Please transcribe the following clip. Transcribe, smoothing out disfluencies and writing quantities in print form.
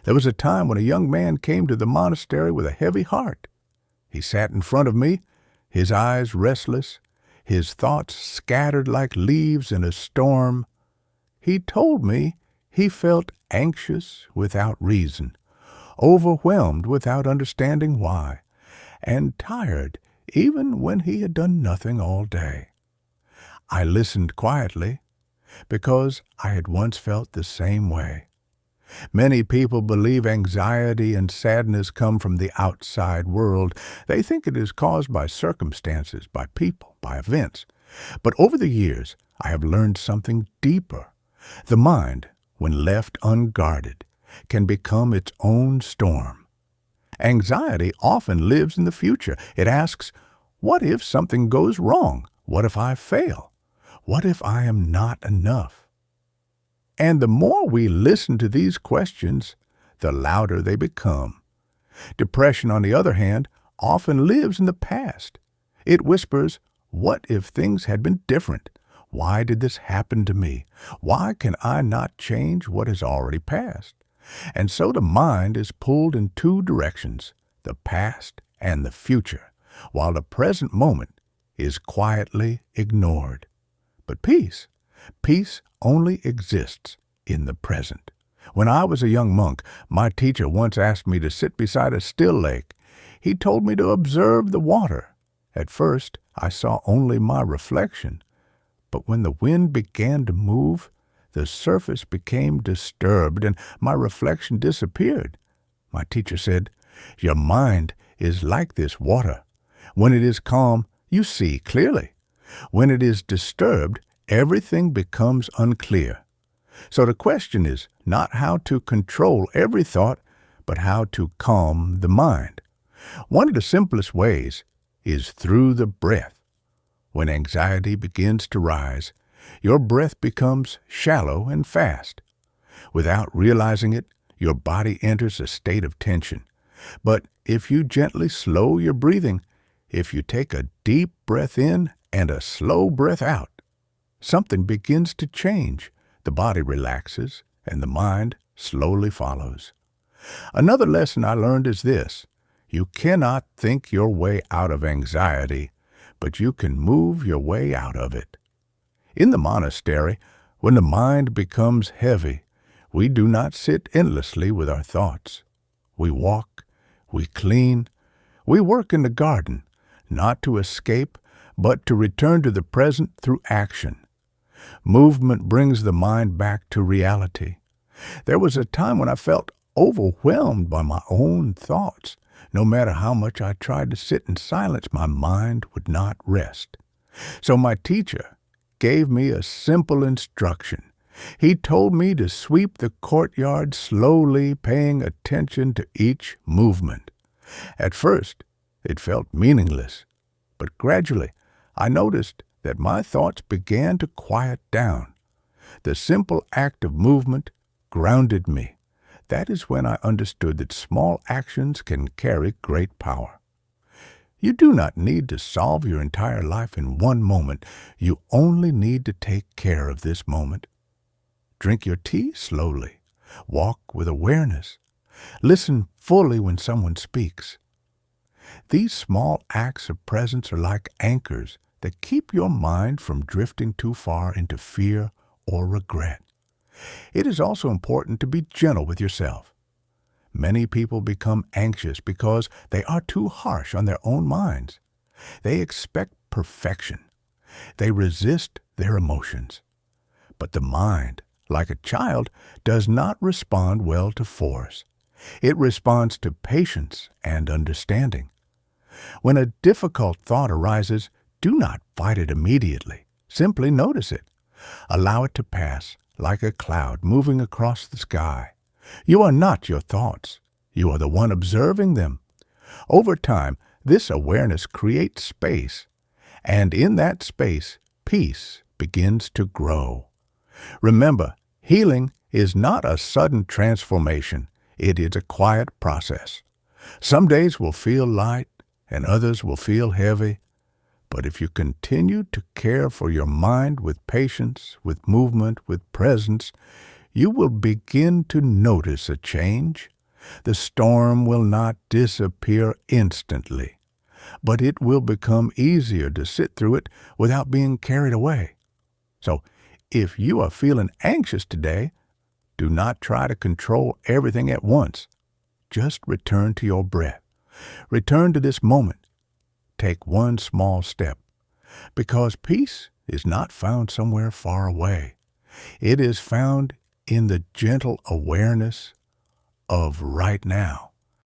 There was a time when a young man came to the monastery with a heavy heart. He sat in front of me, his eyes restless, his thoughts scattered like leaves in a storm. He told me he felt anxious without reason, overwhelmed without understanding why, and tired even when he had done nothing all day. I listened quietly because I had once felt the same way. Many people believe anxiety and sadness come from the outside world. They think it is caused by circumstances, by people, by events. But over the years, I have learned something deeper. The mind, when left unguarded, can become its own storm. Anxiety often lives in the future. It asks, what if something goes wrong? What if I fail? What if I am not enough? And the more we listen to these questions, the louder they become. Depression, on the other hand, often lives in the past. It whispers, what if things had been different? Why did this happen to me? Why can I not change what has already passed? And so the mind is pulled in two directions, the past and the future, while the present moment is quietly ignored. But peace only exists in the present. When I was a young monk, my teacher once asked me to sit beside a still lake. He told me to observe the water. At first, I saw only my reflection. But when the wind began to move, the surface became disturbed and my reflection disappeared. My teacher said, "Your mind is like this water. When it is calm, you see clearly. When it is disturbed, everything becomes unclear." So the question is not how to control every thought, but how to calm the mind. One of the simplest ways is through the breath. When anxiety begins to rise, your breath becomes shallow and fast. Without realizing it, your body enters a state of tension. But if you gently slow your breathing, if you take a deep breath in and a slow breath out, something begins to change. The body relaxes, and the mind slowly follows. Another lesson I learned is this: you cannot think your way out of anxiety, but you can move your way out of it. In the monastery, when the mind becomes heavy, we do not sit endlessly with our thoughts. We walk, we clean, we work in the garden, not to escape, but to return to the present through action. Movement brings the mind back to reality. There was a time when I felt overwhelmed by my own thoughts. No matter how much I tried to sit in silence, my mind would not rest. So my teacher gave me a simple instruction. He told me to sweep the courtyard slowly, paying attention to each movement. At first, it felt meaningless, but gradually I noticed that my thoughts began to quiet down. The simple act of movement grounded me. That is when I understood that small actions can carry great power. You do not need to solve your entire life in one moment. You only need to take care of this moment. Drink your tea slowly. Walk with awareness. Listen fully when someone speaks. These small acts of presence are like anchors that keep your mind from drifting too far into fear or regret. It is also important to be gentle with yourself. Many people become anxious because they are too harsh on their own minds. They expect perfection. They resist their emotions. But the mind, like a child, does not respond well to force. It responds to patience and understanding. When a difficult thought arises, do not fight it immediately. Simply notice it. Allow it to pass like a cloud moving across the sky. You are not your thoughts. You are the one observing them. Over time, this awareness creates space, and in that space, peace begins to grow. Remember, healing is not a sudden transformation. It is a quiet process. Some days will feel light, and others will feel heavy. But if you continue to care for your mind with patience, with movement, with presence, you will begin to notice a change. The storm will not disappear instantly, but it will become easier to sit through it without being carried away. So, if you are feeling anxious today, do not try to control everything at once. Just return to your breath. Return to this moment. Take one small step, because peace is not found somewhere far away. It is found in the gentle awareness of right now.